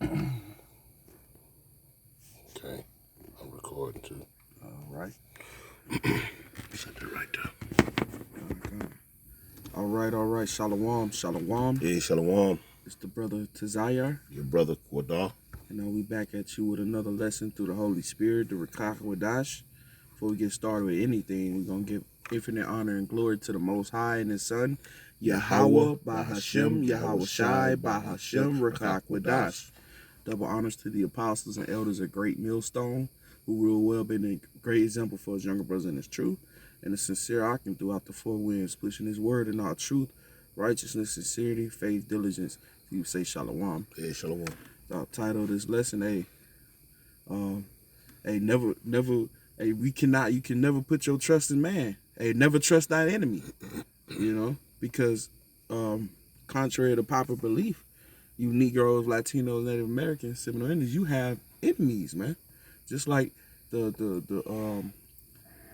Okay, I'm recording too. All right. Set that right there. Okay. All right. Shalom, shalom. Hey, Shalom. It's the brother Tazayar. Your brother Quadah. And we back at you with another lesson through the Holy Spirit, the Rakach Wadash. Before we get started with anything, we're going to give infinite honor and glory to the Most High and His Son, Yahweh, by Hashem, Yahweh Shai, by Hashem, Rakach Wadash. Double honors to the apostles and elders at Great Millstone, who will well been a great example for his younger brothers in his truth, and a sincere Akim throughout the four winds, pushing his word in all truth, righteousness, sincerity, faith, diligence. You say shalom. Hey, Shalom. The title of this lesson, never, you can never put your trust in man. Never trust thy enemy. Because contrary to popular belief, you Negroes, Latinos, Native Americans, Seminole Indians, you have enemies, man. Just like the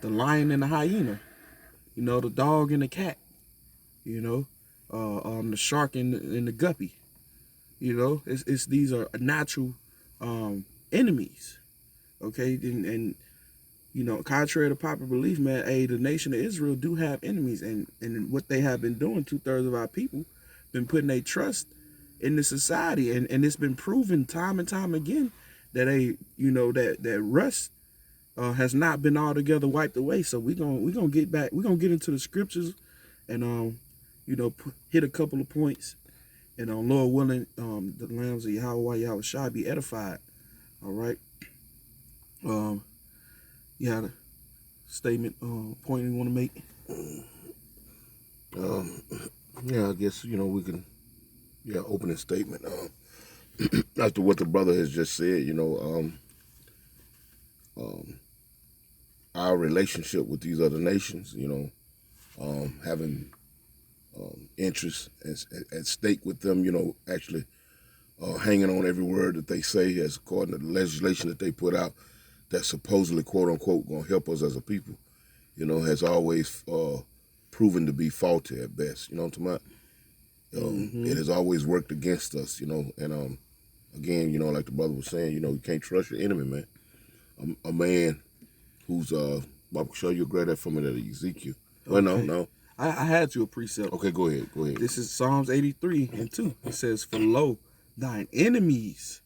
lion and the hyena, the dog and the cat, the shark and the guppy. It's these are natural enemies. Okay, and contrary to popular belief, man, the nation of Israel do have enemies, and what they have been doing, 2/3 of our people been putting their trust in the society, and it's been proven time and time again that that rust has not been altogether wiped away. So we're gonna get back. We're gonna get into the scriptures, and hit a couple of points, and Lord willing, the lambs of Yahweh shall be edified. All right. You had a statement, point you want to make? Yeah, I guess we can. Yeah, opening statement. After what the brother has just said, our relationship with these other nations, having interests at stake with them, actually hanging on every word that they say, as according to the legislation that they put out, that supposedly, quote unquote, going to help us as a people, has always proven to be faulty at best. You know what I'm talking about? It has always worked against us, and again, like the brother was saying, you can't trust your enemy, man. A man who's I'll show you a grab that from it at Ezekiel. Well, no. I had you a precept. Okay, go ahead. This is Psalms 83:2. It says, "For lo, thine enemies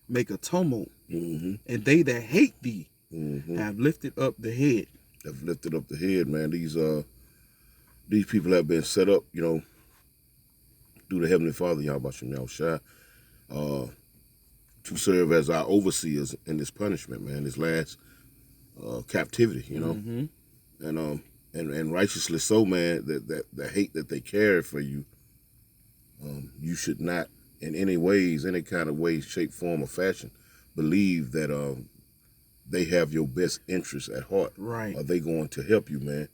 make a tumult, and they that hate thee have lifted up the head." Have lifted up the head, man. These people have been set up, through the Heavenly Father, Yahweh Shai, to serve as our overseers in this punishment, man, this last captivity, and righteously so, man. That the hate that they carry for you, you should not, in any kind of way, shape, form, or fashion, believe that they have your best interests at heart. Right? Are they going to help you, man?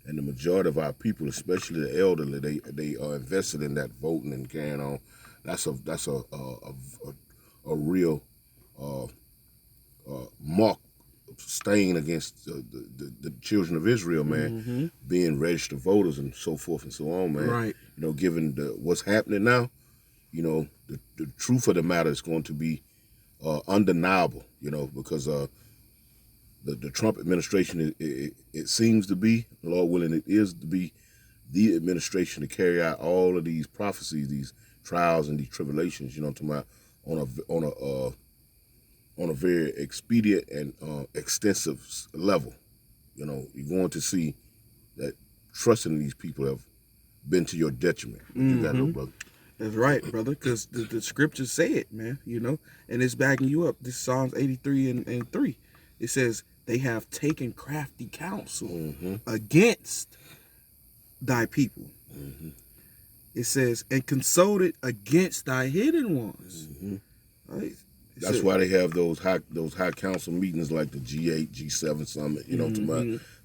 And the majority of our people, especially the elderly, they are invested in that voting and carrying on. That's a real mark stain against the children of Israel, man, being registered voters and so forth and so on, man. Right. Given what's happening now, the truth of the matter is going to be undeniable, because the Trump administration, it seems to be, Lord willing, it is to be the administration to carry out all of these prophecies, these trials and these tribulations, talking about on a very expedient and extensive level. You're going to see that trusting these people have been to your detriment. You got no brother. That's right, brother, because the scriptures say it, man, and it's backing you up. This Psalms 83:3. It says, they have taken crafty counsel against thy people. It says, and consulted against thy hidden ones. Right? That's why they have those high council meetings like the G8, G7 summit.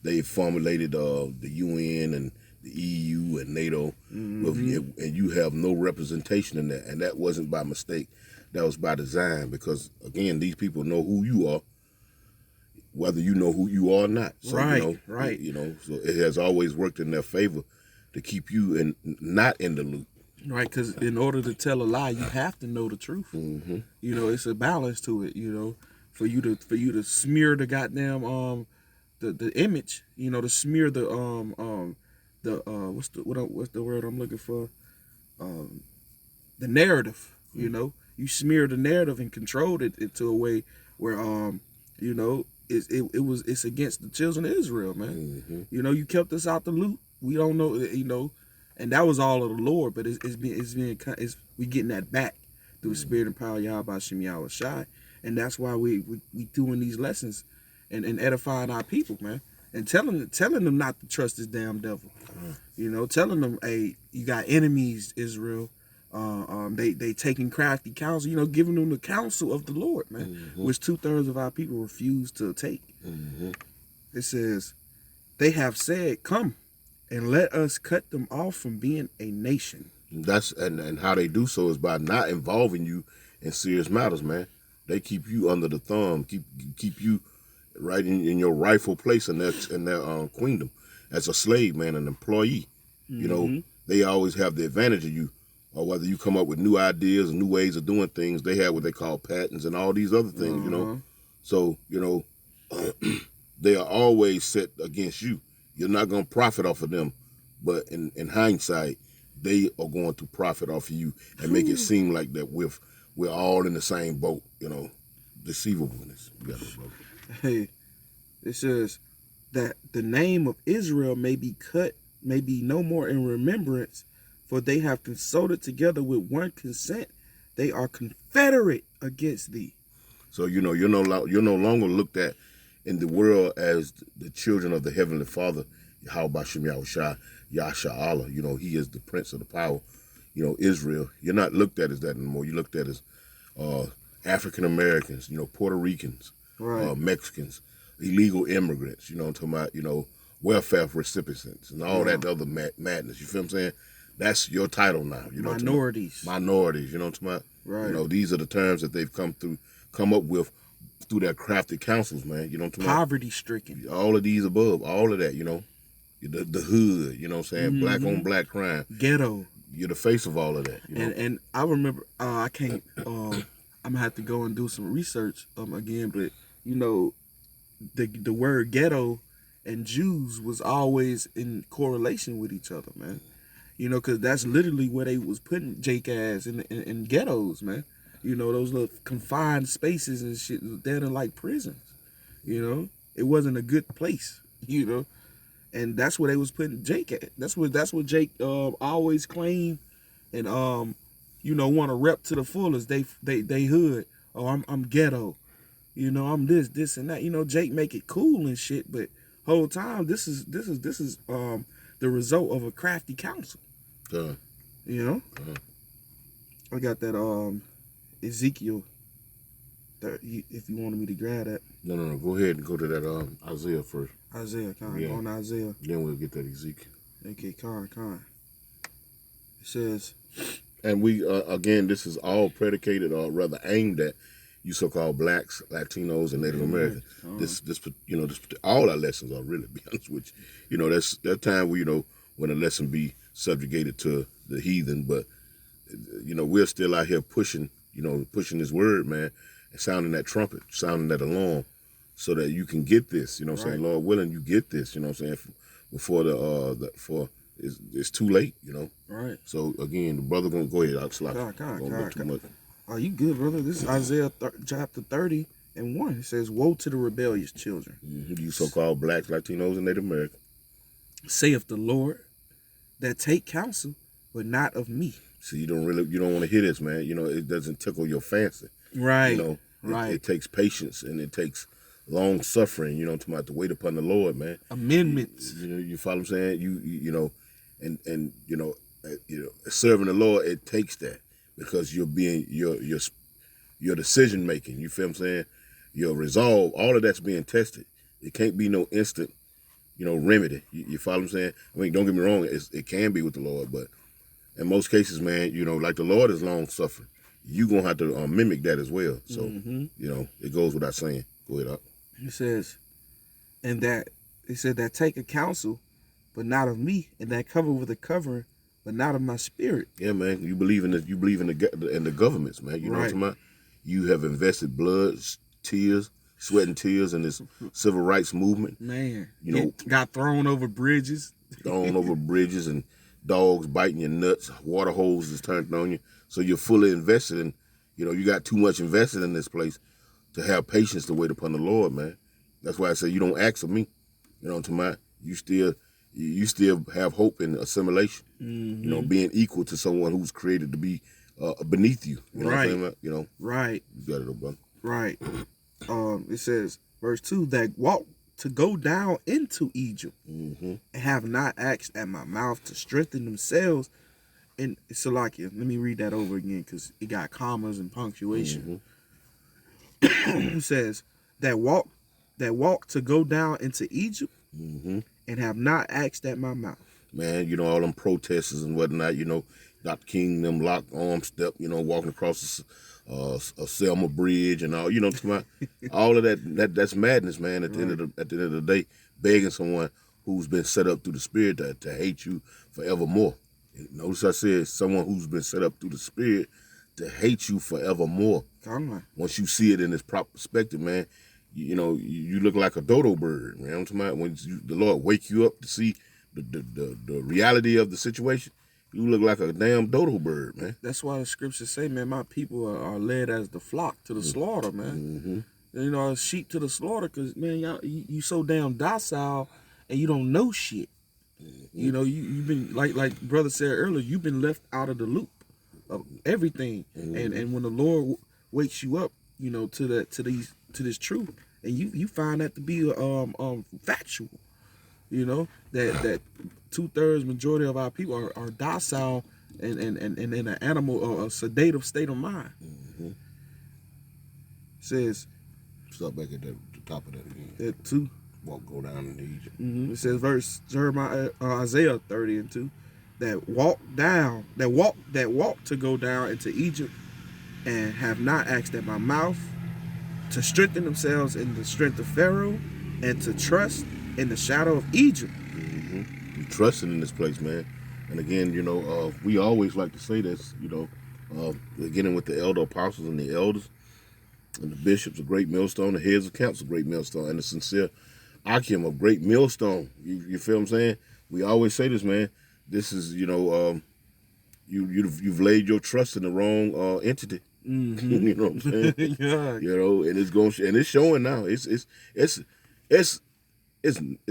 They formulated the UN and the EU and NATO, and you have no representation in that. And that wasn't by mistake. That was by design, because again, these people know who you are, whether you know who you are or not. So, right. So it has always worked in their favor to keep you not in the loop. right? Because in order to tell a lie, you have to know the truth. Mm-hmm. You know, it's a balance to it. You know, for you to smear the goddamn the image. You know, to smear the what's the word I'm looking for? Um, the narrative. You know, you smear the narrative and controlled it into a way where you know it's against the children of Israel, man. Mm-hmm. You know, you kept us out the loop. We don't know, you know, and that was all of the Lord, but we getting that back through the spirit and power of Yahweh Shem Yahweh Shai, and that's why we doing these lessons and edifying our people, man, and telling them not to trust this damn devil. You know, telling them, hey, you got enemies, Israel. They taking crafty counsel, you know, giving them the counsel of the Lord, man, which 2/3 of our people refuse to take. It says, they have said, come and let us cut them off from being a nation. That's and how they do so is by not involving you in serious matters, man. They keep you under the thumb, keep you right in your rightful place in their queendom as a slave, man, an employee. You know, they always have the advantage of you. Or whether you come up with new ideas and new ways of doing things, they have what they call patents and all these other things, you know. So, you know, they are always set against you. You're not going to profit off of them. But in hindsight, they are going to profit off of you and make it seem like that we're all in the same boat, you know. Deceivableness. Hey, it says that the name of Israel may be no more in remembrance, for they have consulted together with one consent. They are confederate against thee. So, you know, you're no longer looked at in the world as the children of the Heavenly Father, Yahweh Shem Yahweh Shai, Yasha Allah. You know, he is the prince of the power. You know, Israel, you're not looked at as that anymore. You're looked at as African Americans, you know, Puerto Ricans, right. Mexicans, illegal immigrants, you know, I'm talking about, you know, welfare recipients and all that other madness. You feel what I'm saying? That's your title now. You know, minorities. Minorities, you know what I'm talking about? Right. You know, these are the terms that they've come up with through their crafted councils, man. You know what I'm talking about? Poverty stricken. All of these above, all of that, you know. The hood, you know what I'm saying? Black on black crime. Ghetto. You're the face of all of that. You know? And I remember, I can't, I'm gonna have to go and do some research again, but you know, the word ghetto and Jews was always in correlation with each other, man. You know, because that's literally where they was putting Jake ass in ghettos, man. You know, those little confined spaces and shit, they're like prisons. You know, it wasn't a good place. You know, and that's where they was putting Jake at. That's what Jake always claimed, and you know, want to rep to the fullest. They hood. Oh, I'm ghetto. You know, I'm this and that. You know, Jake make it cool and shit, but whole time this is the result of a crafty counsel. You know, I got that Ezekiel. If you wanted me to grab that. No. Go ahead and go to that Isaiah first. Isaiah, on Isaiah. Then we'll get that Ezekiel. Okay, con. It says, and we again, this is all predicated or rather aimed at you so-called blacks, Latinos, and Native Americans. This you know, all our lessons are really, to be honest with you. You know, that's that time where, you know, when a lesson be subjugated to the heathen, but you know, we're still out here pushing this word, man, and sounding that trumpet, sounding that alarm, so that you can get this. You know what I'm saying? Lord willing, you get this. You know what I'm saying? Before it's too late. You know. Right. So again, the brother gonna go ahead. I'll slap. Are you good, brother? This is Isaiah chapter 30 and 1. It says, "Woe to the rebellious children, you so-called blacks, Latinos, and Native Americans, saith the Lord, that take counsel, but not of me." See, you don't want to hear this, man. You know, it doesn't tickle your fancy. Right. You know, it takes patience and it takes long suffering. You know, to wait upon the Lord, man. Amendments. You follow what I'm saying? You know, and you know, serving the Lord, it takes that, because you're being your decision making. You feel what I'm saying? Your resolve, all of that's being tested. It can't be no instant, you know, remedy. You follow what I'm saying? I mean, don't get me wrong, it can be with the Lord, but in most cases, man, you know, like the Lord is long suffering, you gonna have to mimic that as well. So you know, it goes without saying. Go ahead up. He says, that take a counsel, but not of me, and that cover with a covering, but not of my spirit. Yeah, man. You believe in you believe in the governments, man. You know what I'm talking about? You have invested blood, tears, sweat and tears in this civil rights movement. Man, you know, got thrown over bridges. Thrown over bridges and dogs biting your nuts, water hoses turned on you. So you're fully invested in, you got too much invested in this place to have patience to wait upon the Lord, man. That's why I say you don't ask of me. You know what I'm talking about? You still have hope in assimilation. Being equal to someone who's created to be beneath you. You know what I'm saying? Right. You got it, brother. Right. It says, verse 2, that walk to go down into Egypt and have not asked at my mouth to strengthen themselves. And Salakia, let me read that over again because it got commas and punctuation. It says that walk to go down into Egypt and have not asked at my mouth. Man, all them protesters and whatnot, Dr. King, them locked arm step, walking across a Selma Bridge and all, all of that's madness, man. At the end of the day, begging someone who's been set up through the Spirit to hate you forevermore. Notice I said someone who's been set up through the Spirit to hate you forevermore. Once you see it in its proper perspective, man, you look like a dodo bird, man. I'm talking about when the Lord wake you up to see the reality of the situation. You look like a damn dodo bird, man. That's why the scriptures say, man, my people are led as the flock to the slaughter, man. Sheep to the slaughter, because, man, you so damn docile and you don't know shit. You've been, like brother said earlier, you've been left out of the loop of everything. And when the Lord wakes you up, to this truth, and you find that to be factual, that 2/3 majority of our people are docile and in an animal or a sedative state of mind. Says, stop back at the top of that again. That 2. Go down into Egypt. It says Isaiah 30:2, that walk to go down into Egypt and have not asked at my mouth, to strengthen themselves in the strength of Pharaoh and to trust in the shadow of Egypt. You trusting in this place, man. And again, we always like to say this, beginning with the elder apostles and the elders and the bishops, a great millstone, the heads of council, a great millstone, and the sincere Akim, a great millstone. You feel what I'm saying? We always say this, man. This is, you've laid your trust in the wrong entity. You know what I'm saying? And it's showing now. It's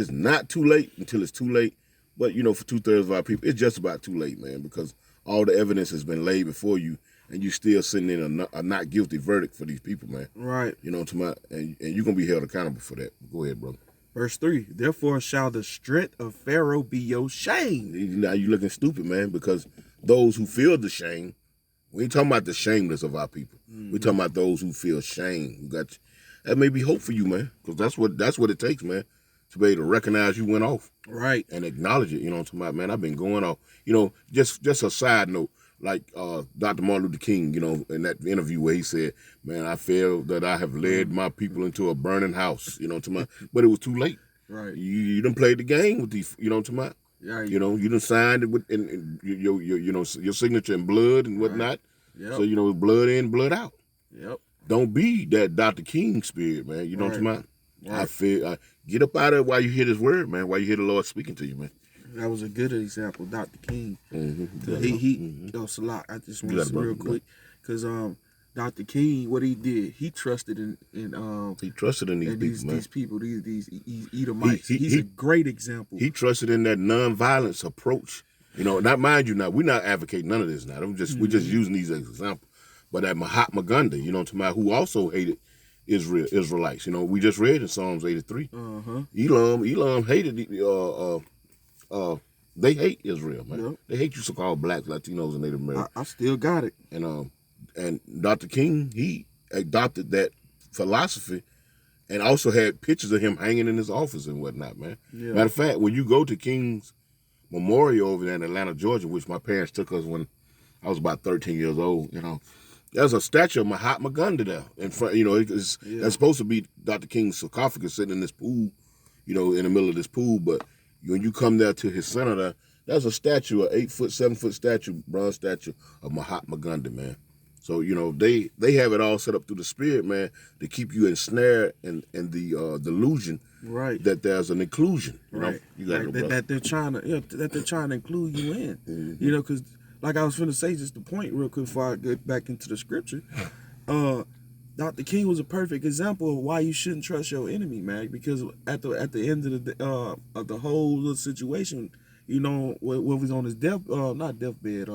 not too late until it's too late. But for 2/3 of our people, it's just about too late, man, because all the evidence has been laid before you, and you still sitting in a not guilty verdict for these people, man. Right. You know what I'm talking about? And you're gonna be held accountable for that. Go ahead, brother. Verse 3, therefore shall the strength of Pharaoh be your shame. Now you looking stupid, man, because those who feel the shame, we ain't talking about the shameless of our people. We're talking about those who feel shame. That may be hope for you, man, because that's what it takes, man, to be able to recognize you went off. Right. And acknowledge it. You know what I'm talking about, man? I've been going off. Just a side note, like Dr. Martin Luther King, in that interview where he said, man, I feel that I have led my people into a burning house, you know what I'm talking about? But it was too late. Right. You done played the game with these, you know what I'm talking about? Yeah. You done signed it with and your signature in blood and whatnot. Yep. So, blood in, blood out. Yep. Don't be that Dr. King spirit, man. You know what I'm talking about? Right. I feel, get up out of it while you hear this word, man, while you hear the Lord speaking to you, man. That was a good example, Dr. King. Salah, I just want to say real quick, because Dr. King, what he did, he trusted in he trusted in these people, man. These Edomites. He's a great example. He trusted in that nonviolence approach. Not mind you, now we're not advocating none of this. Now we're just using these as examples. But that Mahatma Gandhi, who also hated Israelites. We just read in Psalms 83. Elam hated they hate Israel, man. Yep. They hate you so-called blacks, Latinos, and Native Americans. I still got it. And Dr. King, he adopted that philosophy and also had pictures of him hanging in his office and whatnot, man. Yeah. Matter of fact, when you go to King's Memorial over there in Atlanta, Georgia, which my parents took us when I was about 13 years old, there's a statue of Mahatma Gandhi there in front. That's supposed to be Dr. King's sarcophagus sitting in this pool, in the middle of this pool. But when you come there to his center there, That's a statue, a 8 foot, 7 foot statue, bronze statue of Mahatma Gandhi, man. So they have it all set up through the spirit, man, to keep you ensnared in the delusion Right. that there's an inclusion. Right. You got Like it, bro. that they're trying to that they're trying to include you in. Mhm. You know, because like I was finna say, just the point real quick before I get back into the scripture. Dr. King was a perfect example of why you shouldn't trust your enemy, man. Because at the end of the whole little situation, you know, what was on his not deathbed.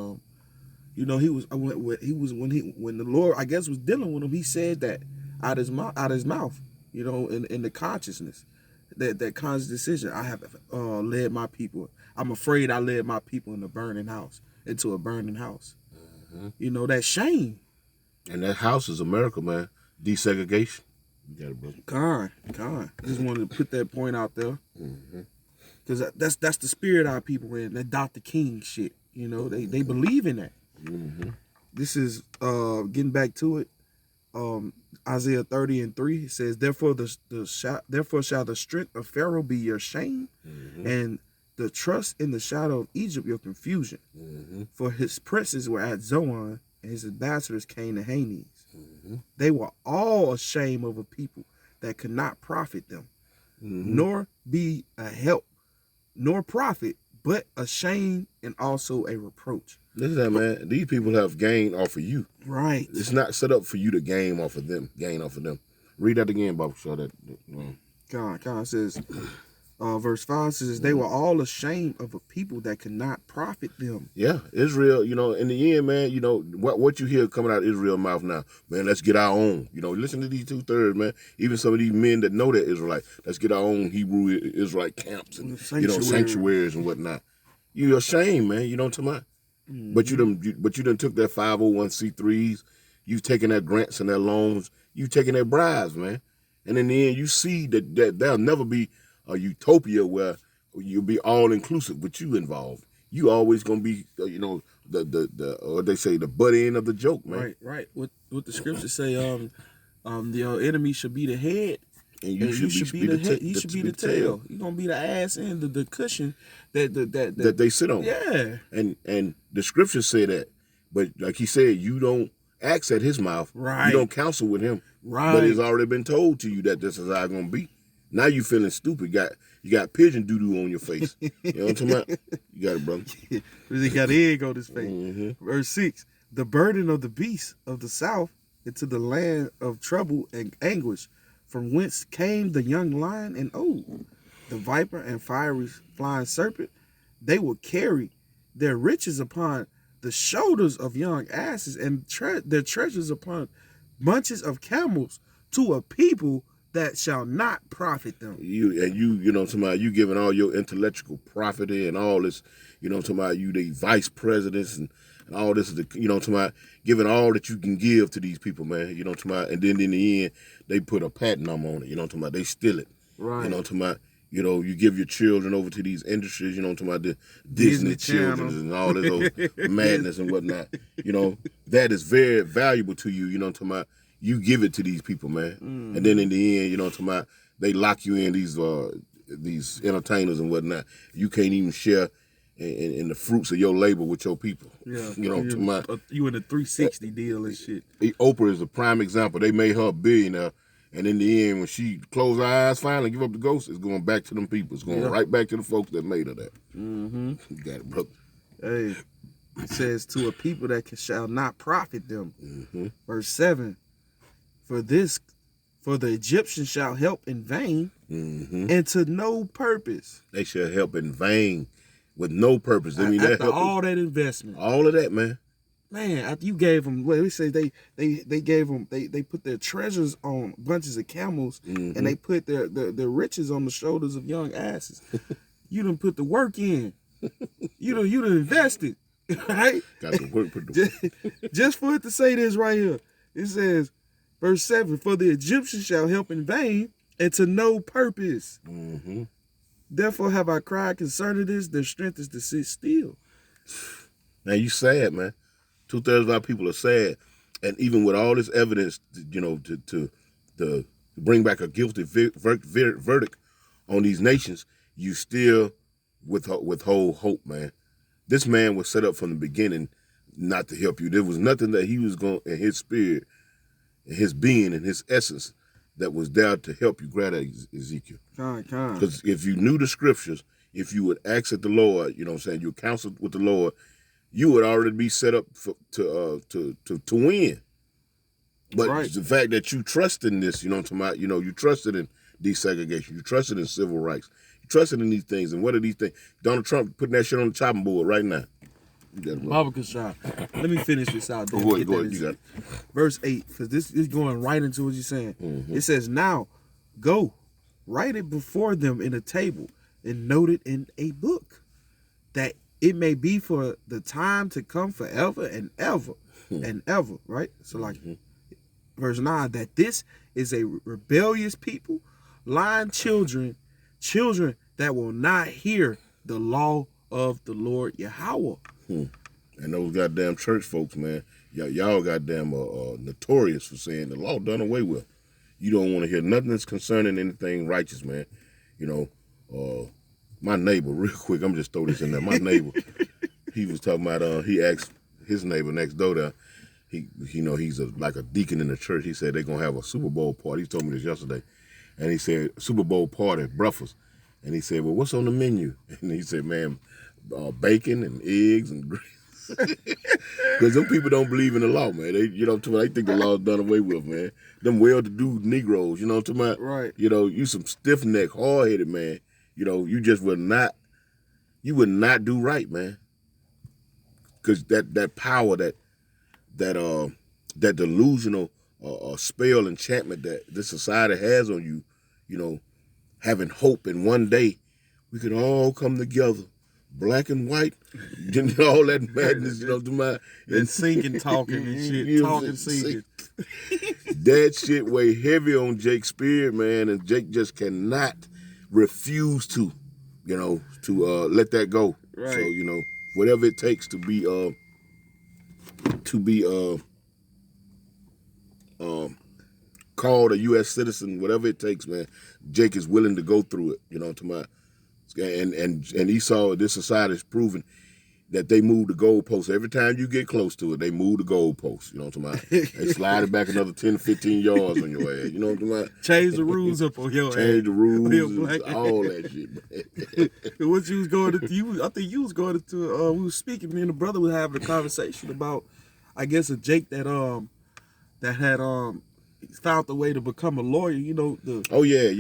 You know, he was when the Lord, I guess, was dealing with him. He said that out his mouth. You know, in the consciousness, that conscious decision. I have led my people. I'm afraid I led my people into a burning house. Mm-hmm. You know, that shame. And that house is America, man. Desegregation. You got it, bro. Con. Just wanted to put that point out there. Mm-hmm. Because that's the spirit our people in. That Dr. King shit. You know, they believe in that. Mm-hmm. This is getting back to it. Isaiah 30:3 says, therefore shall the strength of Pharaoh be your shame, Mm-hmm. and the trust in the shadow of Egypt your confusion. Mm-hmm. For his princes were at Zoan, and his ambassadors came to Hanes. Mm-hmm. They were all ashamed of a people that could not profit them, Mm-hmm. nor be a help, nor profit, but a shame and also a reproach. Listen to that, man. These people have gained off of you. Right. It's not set up for you to gain off of them. Read that again, Bob. Show that. God says, verse 5 says, they were all ashamed of a people that could not profit them. Yeah, Israel, in the end, man, what you hear coming out of Israel's mouth now, man, let's get our own. Listen to these 2/3, man. Even some of these men that know they're Israelite, let's get our own Hebrew Israelite camps and, sanctuaries and whatnot. You're ashamed, man. You know what I'm talking about? Mm-hmm. But you done took their 501c3s. You've taken their grants and their loans. You've taken their bribes, man. And in the end, you see that there'll never be a utopia where you'll be all inclusive with you involved. You always gonna be, the what they say, the butt end of the joke, man. Right. What the scriptures say, the enemy should be the head, and you should be the tail. You're gonna be the ass and the cushion that they sit on. Yeah. And the scriptures say that, but like he said, you don't ask at his mouth. Right. You don't counsel with him. Right. But it's already been told to you that this is how it's gonna be. Now you feeling stupid. You got pigeon doo-doo on your face. You know what I'm talking about? You got it, brother. He got egg on his face. Mm-hmm. Verse 6, the burden of the beasts of the south into the land of trouble and anguish, from whence came the young lion and old, the viper and fiery flying serpent. They will carry their riches upon the shoulders of young asses, and their treasures upon bunches of camels, to a people that shall not profit them. You know, somebody, you giving all your intellectual property and all this, somebody, you the vice presidents and all this, somebody, giving all that you can give to these people, man. Somebody, and then in the end, they put a patent number on it. Somebody, they steal it. Right. Somebody, you give your children over to these industries. Somebody, the Disney children and all this old madness and whatnot. That is very valuable to you. Somebody. You give it to these people, man, and then in the end, they lock you in these entertainers and whatnot. You can't even share in the fruits of your labor with your people. Yeah, you in a 360 deal and shit. Oprah is a prime example. They made her a billionaire, and in the end, when she closed her eyes finally, give up the ghost, it's going back to them people. It's going right back to the folks that made her that. Mm-hmm. You got it, brother. Hey, it says to a people that shall not profit them. Mm-hmm. Verse 7. For the Egyptians shall help in vain, and to no purpose. They shall help in vain, with no purpose. I mean, after all that investment, all of that, man. Man, after you gave them, we say they gave them, they put their treasures on bunches of camels, and they put their riches on the shoulders of young asses. You done put the work in. You done invested, right? Got the work. Just for it to say this right here, it says. Verse 7, for the Egyptians shall help in vain, and to no purpose. Mm-hmm. Therefore have I cried concerning this, their strength is to sit still. Now you sad, man. 2/3 of our people are sad. And even with all this evidence, to bring back a guilty verdict on these nations, you still withhold hope, man. this man was set up from the beginning not to help you. There was nothing that he was going in his spirit, in his being, in his essence, that was there to help you grab that Ezekiel. Because if you knew the scriptures, if you would ask at the Lord, you know what I'm saying, you would counsel with the Lord, you would already be set up to win. But the fact that you trust in this, you know what I'm talking about, you know, you trusted in desegregation, you trusted in civil rights, you trusted in these things, and what are these things? Donald Trump putting that shit on the chopping board right now. Barbara shot. Let me finish this out. Go ahead, you got it. Verse 8, because this is going right into what you're saying. Mm-hmm. It says, now, go, write it before them in a table, and note it in a book, that it may be for the time to come forever and ever and ever, right? So like, verse 9, that this is a rebellious people, lying children that will not hear the law of the Lord Yahweh. And those goddamn church folks, man, y'all goddamn notorious for saying the law done away with. You don't want to hear nothing that's concerning anything righteous, man. You know, my neighbor, real quick, I'm just throw this in there. My neighbor, he was talking about, he asked his neighbor next door there, he's like a deacon in the church. He said they're going to have a Super Bowl party. He told me this yesterday. And he said, Super Bowl party, breakfast. And he said, well, what's on the menu? And he said, man, bacon and eggs and grease. Because them people don't believe in the law, man. They, you know, they think the law's done away with, man. Them well-to-do Negroes, you know what I'm talking about? Right. You know, you some stiff-neck, hard-headed, man. You know, you just would not do right, man. Because that power, that delusional spell, enchantment that this society has on you, you know, having hope in one day we could all come together, black and white, all that madness, you know, and singing, talking and shit, talking, singing. That shit weigh heavy on Jake's spirit, man, and Jake just cannot refuse to let that go. Right. So, you know, whatever it takes to be called a U.S. citizen, whatever it takes, man, Jake is willing to go through it, you know, and Esau, this society is proving that they move the goalposts. Every time you get close to it, they move the goalposts, you know what I'm talking about? They slide it back another 10, 15 yards on your ass, you know what I'm talking about? Change the rules up on your ass. Change the rules, all that shit, man. What you was going to, I think you was going to, we was speaking, me and the brother was having a conversation about, I guess, a Jake that had found the way to become a lawyer, you know. Oh yeah. And,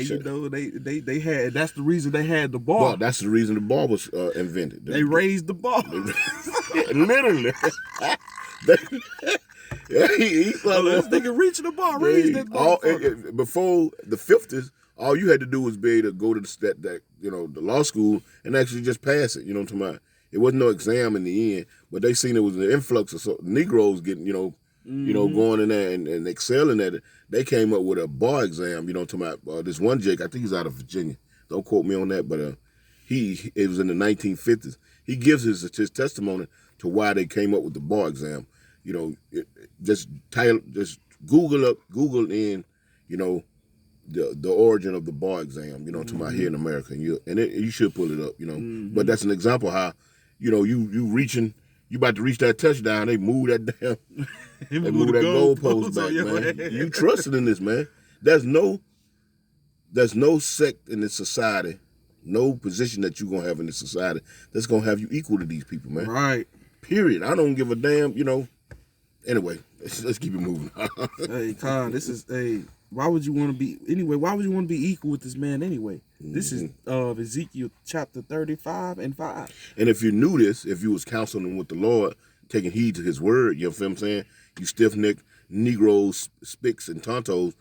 you know, they had, that's the reason they had the bar. Well, that's the reason the bar was invented. They raised the bar. Literally. This nigga reaching the bar, raised that bar. Before the 50s, all you had to do was be able to go to the law school and actually just pass it, you know what I'm talking about? It wasn't no exam in the end, but they seen it was an influx of Negroes getting, going in there and excelling at it. They came up with a bar exam, you know, to my this one Jake, I think he's out of Virginia. Don't quote me on that, but it was in the 1950s. He gives his testimony to why they came up with the bar exam. You know, just Google in, you know, the origin of the bar exam, you know, to my here in America, and you should pull it up, you know. Mm-hmm. But that's an example how, you know, you reaching. You about to reach that touchdown, they move that damn, they move that goalpost back, man. You trusted in this, man. There's no sect in this society, no position that you're going to have in this society that's going to have you equal to these people, man. Right. Period. I don't give a damn, you know. Anyway, let's keep it moving. Hey, Khan, why would you want to be equal with this man anyway? Mm-hmm. This is Ezekiel chapter 35 and 5. And if you knew this, if you was counseling with the Lord, taking heed to his word, you know what I'm saying? You stiff-necked Negroes, spicks, and tontos,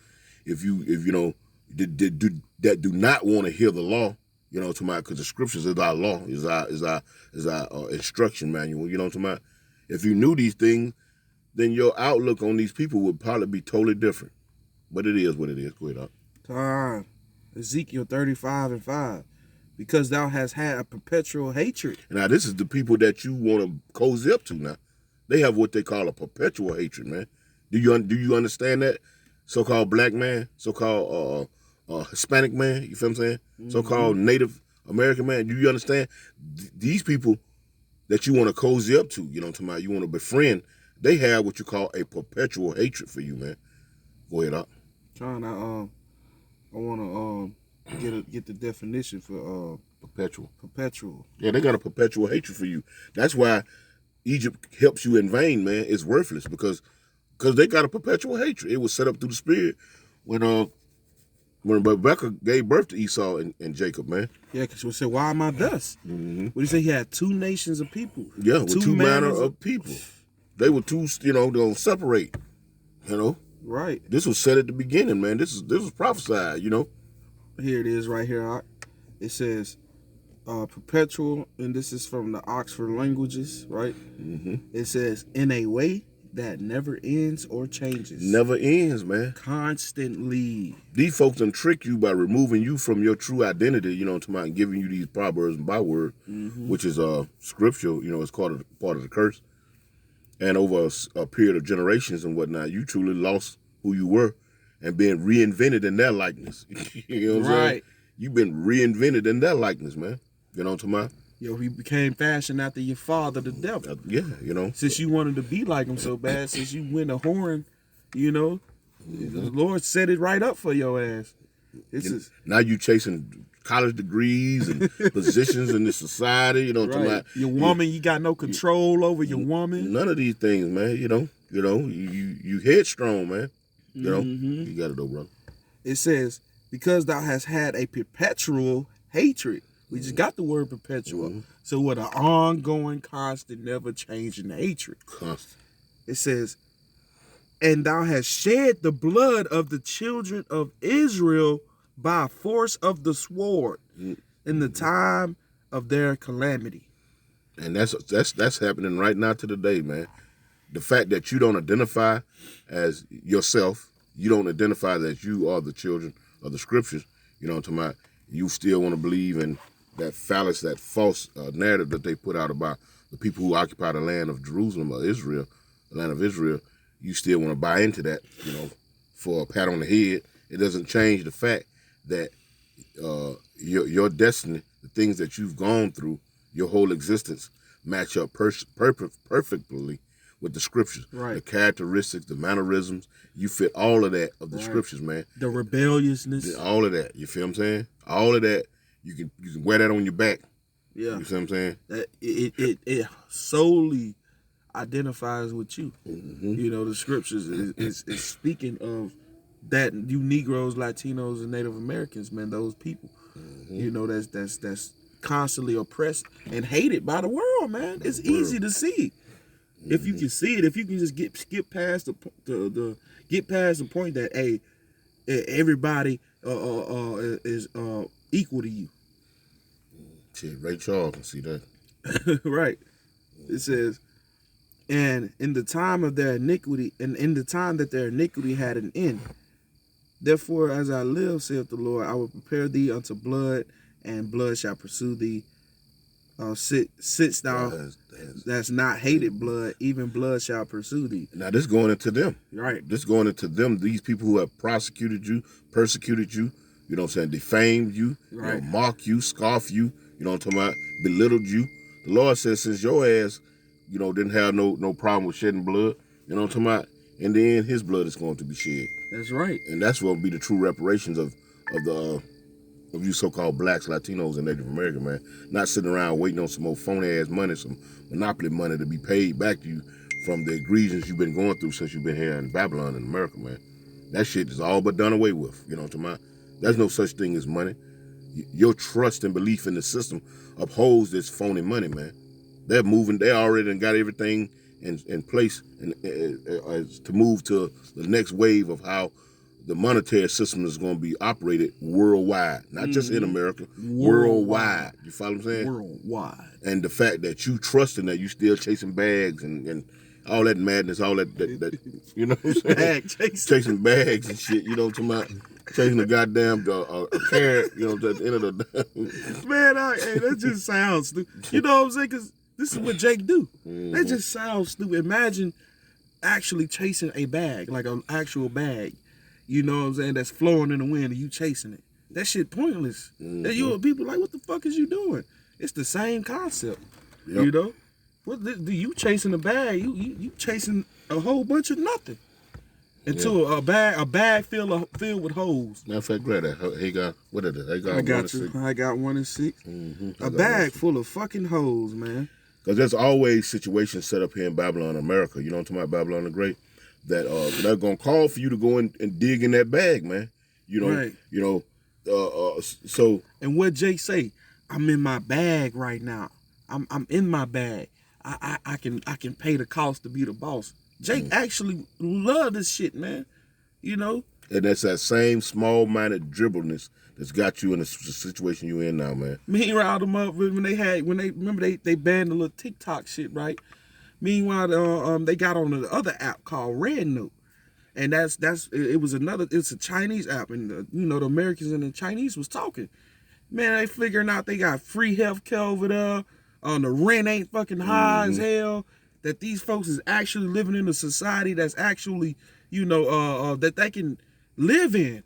if you know, that do not want to hear the law, you know, because the scriptures is our law, is our instruction manual, you know what I'm about? If you knew these things, then your outlook on these people would probably be totally different. But it is what it is. Go ahead, Tom. Ezekiel 35 and 5. Because thou hast had a perpetual hatred. Now, this is the people that you want to cozy up to now. They have what they call a perpetual hatred, man. Do you understand that? So-called black man, so-called Hispanic man, you feel what I'm saying? Mm-hmm. So-called Native American man. Do you understand? These people, that you want to cozy up to, you know what I'm talking about, you want to befriend, they have what you call a perpetual hatred for you, man. Go ahead, Doc. Trying to I want to get the definition for Perpetual. perpetual. Yeah, they got a perpetual hatred for you. That's why Egypt helps you in vain, man. It's worthless because they got a perpetual hatred. It was set up through the spirit when Rebecca gave birth to Esau and Jacob, man. Yeah, because we said, why am I thus? Mm-hmm. What do you say? He had two nations of people. Yeah, with two manner of people. They were two, gonna separate. Right. This was said at the beginning, man. This was prophesied, Here it is right here. It says perpetual, and this is from the Oxford Languages, right? Mm-hmm. It says, in a way that never ends or changes. Never ends, man. Constantly. These folks done trick you by removing you from your true identity, and giving you these proverbs and byword, which is scriptural, it's called part of the curse. And over a period of generations and whatnot, you truly lost who you were and being reinvented in their likeness. You know what I'm saying? You've been reinvented in their likeness, man. You know what I'm talking about? Yo, he became fashioned after your father, the devil. Yeah, Since you wanted to be like him so bad, since you went a whoring, the Lord set it right up for your ass. Now you chasing college degrees and positions in the society, you know what I'm talking about? Your woman, you got no control over your woman. None of these things, man, you headstrong, man. You got it though, brother. It says, because thou hast had a perpetual hatred. We just got the word perpetual. So what, an ongoing, constant, never changing hatred. Constant. It says, and thou hast shed the blood of the children of Israel by force of the sword in the time of their calamity. And that's happening right now to the day, man. The fact that you don't identify as yourself, you don't identify that you are the children of the scriptures, you know what I'm talking about? You still want to believe in that phallus, that false narrative that they put out about the people who occupy the land of Jerusalem or Israel, the land of Israel. You still want to buy into that, for a pat on the head. It doesn't change the fact that your destiny, the things that you've gone through, your whole existence, match up perfectly with the scriptures. Right. The characteristics, the mannerisms, you fit all of that of the scriptures, man. The rebelliousness. All of that. You feel what I'm saying? All of that. You can wear that on your back. Yeah. You see what I'm saying? It solely identifies with you. The scriptures is speaking of that, you Negroes, Latinos, and Native Americans, man, those people. That's constantly oppressed and hated by the world, man. It's easy to see. If you can see it, if you can just skip past the point that, hey, everybody is equal to you. Shit, Ray Charles can see that. Right. It says, and in the time of their iniquity, and in the time that their iniquity had an end, therefore as I live, saith the Lord, I will prepare thee unto blood, and blood shall pursue thee. Since thou that's not hated blood, even blood shall pursue thee. Now this going into them. Right. This going into them, these people who have prosecuted you, persecuted you, you know what I'm saying, defamed you, right, mock you, scoff you, you know what I'm talking about, belittled you. The Lord says, since your ass, didn't have no problem with shedding blood, you know what I'm talking about, in the end, his blood is going to be shed. That's right. And that's what will be the true reparations of you so-called blacks, Latinos, and Native American, man. Not sitting around waiting on some more phony-ass money, some monopoly money to be paid back to you from the egregious you've been going through since you've been here in Babylon in America, man. That shit is all but done away with, you know what I'm talking about? There's no such thing as money. Your trust and belief in the system upholds this phony money, man. They're moving, they already done got everything in place to move to the next wave of how the monetary system is going to be operated worldwide, not just in America, worldwide. You follow what I'm saying? Worldwide. And the fact that you trusting that you still chasing bags and all that madness, all that you know what I'm saying? Chasing bags and shit, you know what I'm talking about? Chasing a goddamn carrot, at the end of the day. Man, hey, that just sounds stupid. You know what I'm saying? Because this is what Jake do. That just sounds stupid. Imagine actually chasing a bag, like an actual bag. You know what I'm saying? That's flowing in the wind and you chasing it. That shit pointless. People like, what the fuck is you doing? It's the same concept. Yep. You chasing a bag? You chasing a whole bunch of nothing into a bag filled with holes. Matter of fact, grab that. Hagar, what is it? Hagar I got 1 and you. 6. I got 1 and 6. Mm-hmm. A bag full of fucking holes, man. Because there's always situations set up here in Babylon, America. You know what I'm talking about, Babylon the Great, that they're gonna call for you to go in and dig in that bag, man. You know, Right. you know. So. And what Jake say? I'm in my bag right now. I'm in my bag. I can pay the cost to be the boss. Jake actually love this shit, man. You know. And that's that same small-minded dribbleness that's got you in the situation you're in now, man. Meanwhile, them up when they banned the little TikTok shit, right? Meanwhile, they got on the other app called Red Note, and it's a Chinese app, and the Americans and the Chinese was talking. Man, they figuring out they got free healthcare over there. The rent ain't fucking high as hell. That these folks is actually living in a society that's actually, that they can live in.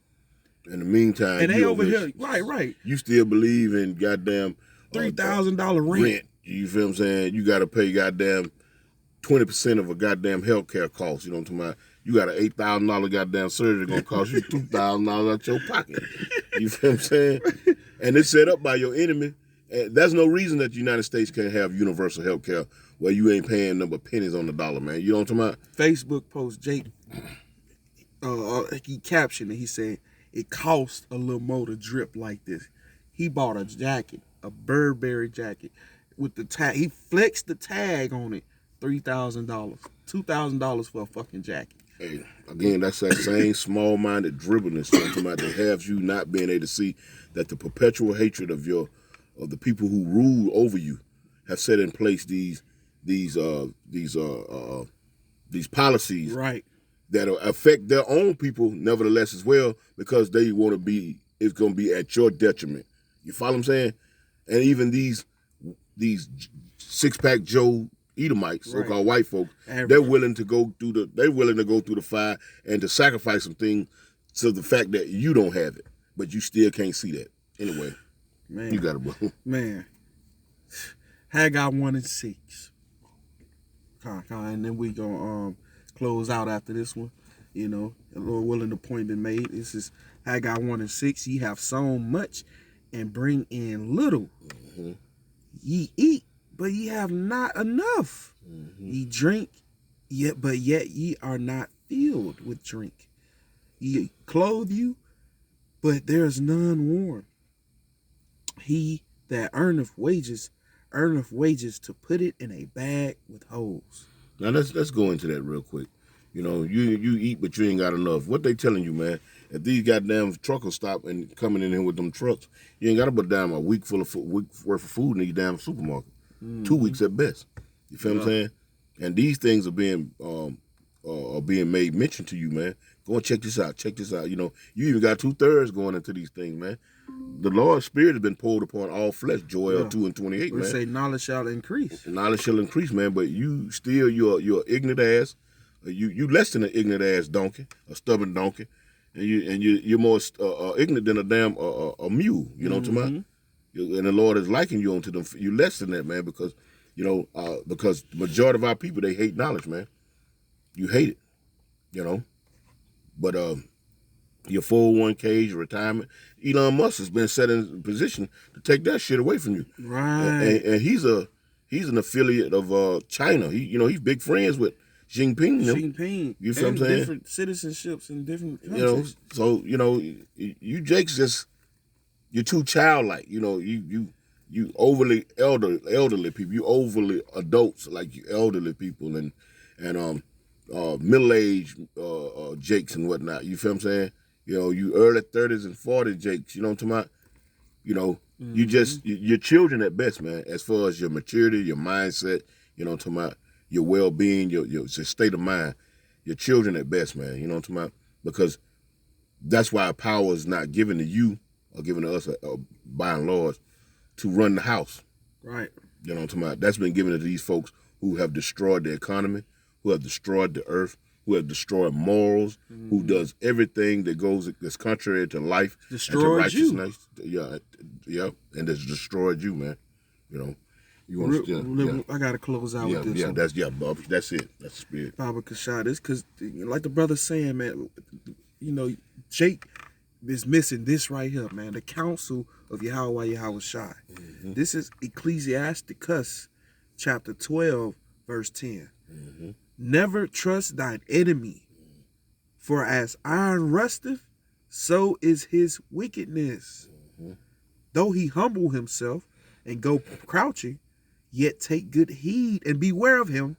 In the meantime, And they over here, right. You still believe in goddamn $3,000 rent. You feel what I'm saying? You got to pay goddamn 20% of a goddamn healthcare cost. You know what I'm talking about? You got an $8,000 goddamn surgery gonna cost you $2,000 out your pocket. You feel what I'm saying? And it's set up by your enemy. And there's no reason that the United States can't have universal health care where you ain't paying number pennies on the dollar, man. You know what I'm talking about? Facebook post, Jake, he captioned it. He said, it costs a little more to drip like this. He bought a jacket, a jacket, with the tag. He flexed the tag on it, $3,000, $2,000 for a fucking jacket. Hey, again, that's that same small-minded dribbleness that has you not being able to see that the perpetual hatred of the people who rule over you have set in place these policies, right, that affect their own people nevertheless as well, because they want to be, it's going to be at your detriment. You follow what I'm saying? And even these six-pack Joe Edomites, so-called white folks, they're willing to go through the fire and to sacrifice some things to the fact that you don't have it, but you still can't see that. Anyway, man, you got it, bro. Man, Haggai 1 and 6. And then we gonna close out after this one. Lord willing, the point been made. This is Haggai 1 and 6. Ye have sown much and bring in little. Mm-hmm. Ye eat, but ye have not enough. Mm-hmm. Ye drink, but yet ye are not filled with drink. Ye clothe you, but there is none warm. He that earneth wages to put it in a bag with holes. Now let's go into that real quick. You eat, but you ain't got enough. What they telling you, man? If these goddamn truckers stop and coming in here with them trucks, you ain't got to put down a week worth of food in these damn supermarket. Mm-hmm. 2 weeks at best. You feel what I'm saying? And these things are being made mention to you, man. Go and check this out. Check this out. You even got 2/3 going into these things, man. The Lord's Spirit has been poured upon all flesh. Joel 2 and 28, man. Say knowledge shall increase. Knowledge shall increase, man. But you still, you're ignorant ass. You less than an ignorant ass donkey, a stubborn donkey, and you're more ignorant than a damn a mule. You know what I'm talking about? And the Lord is likening you unto them. You less than that, man, because because the majority of our people, they hate knowledge, man. You hate it, But your 401ks, your retirement, Elon Musk has been set in a position to take that shit away from you. Right. And he's an affiliate of China. He's big friends with Xi Jinping. You feel what I'm saying? Different citizenships in different countries. So you Jake's you're too childlike. You overly elderly people. You overly adults, like you elderly people and middle-aged Jakes and whatnot. You feel what I'm saying? You early 30s and 40 Jakes. You know what I'm talking about? You're children at best, man. As far as your maturity, your mindset, you know what I'm talking about, your well-being, your state of mind. You're children at best, man. You know what I'm talking about? Because that's why power is not given to you or given to us by and large to run the house. Right. You know what I'm talking about? That's been given to these folks who have destroyed the economy, who have destroyed the earth, who have destroyed morals, who does everything that's contrary to life, destroyed and to righteousness. Yeah, and that's destroyed you, man. You understand? Yeah. I gotta close out Yeah, with this. yeah, one. that's it. That's the spirit. Baba Kashad. It's because, like the brother saying, man, Jake is missing this right here, man. The counsel of Yahweh Shai. This is Ecclesiasticus chapter 12, verse 10. Never trust thine enemy, for as iron rusteth, so is his wickedness. Though he humble himself and go crouching, yet take good heed and beware of him,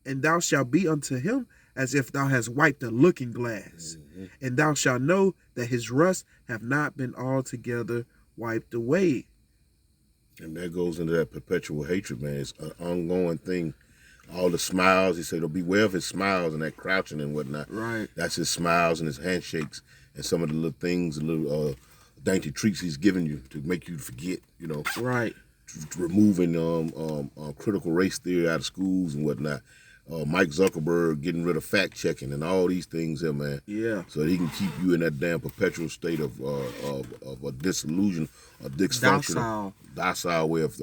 and thou shalt be unto him as if thou hast wiped a looking glass. And thou shalt know that his rust have not been altogether wiped away. And that goes into that perpetual hatred, man. It's an ongoing thing. All the smiles, he said, beware of his smiles and that crouching and whatnot. Right. That's his smiles and his handshakes and some of the little things, the little dainty treats he's giving you to make you forget, Right. Removing critical race theory out of schools and whatnot. Mike Zuckerberg getting rid of fact checking and all these things there, man. Yeah. So that he can keep you in that damn perpetual state of a disillusion, a dysfunctional, docile way of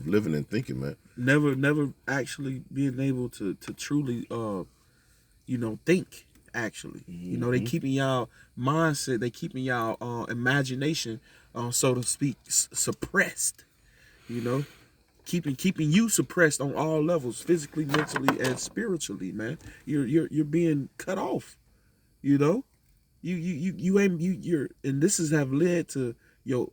living and thinking, man. Never actually being able to truly, think. Actually, they keeping y'all mindset, they keeping y'all imagination, so to speak, suppressed. Keeping you suppressed on all levels, physically, mentally, and spiritually, man. You're being cut off. You ain't and this has have led to your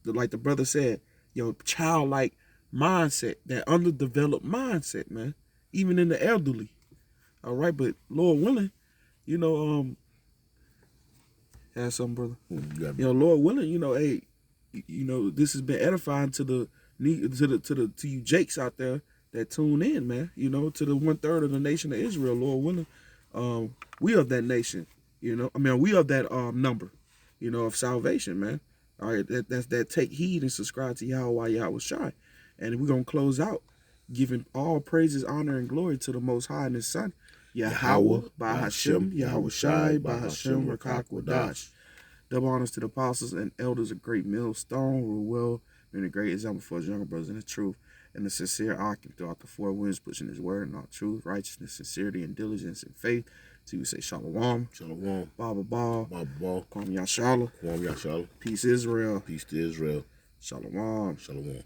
like the brother said, your childlike mindset, that underdeveloped mindset, man. Even in the elderly. All right, but Lord willing, have something, brother. Lord willing, hey, this has been edifying to you Jakes out there that tune in, man. To the 1/3 of the nation of Israel, Lord willing. We of that nation, we of that number, of salvation, man. All right, that's that take heed and subscribe to Yahweh Shai. And we're gonna close out giving all praises, honor, and glory to the Most High and His Son, Yahweh, by Hashem, Yahweh Shai, by Hashem, Rakak Wadash. Double honors to the apostles and elders of Great Millstone, who were well being a great example for his younger brothers in the truth and the sincere Akim throughout the 4 winds, pushing his word and all truth, righteousness, sincerity, and diligence and faith. So we say Shalom. Shalom. Baba Ba. Baba Ba. Kwam Yashala. Kwam Yashala. Peace Israel. Peace to Israel. Shalom. Shalom.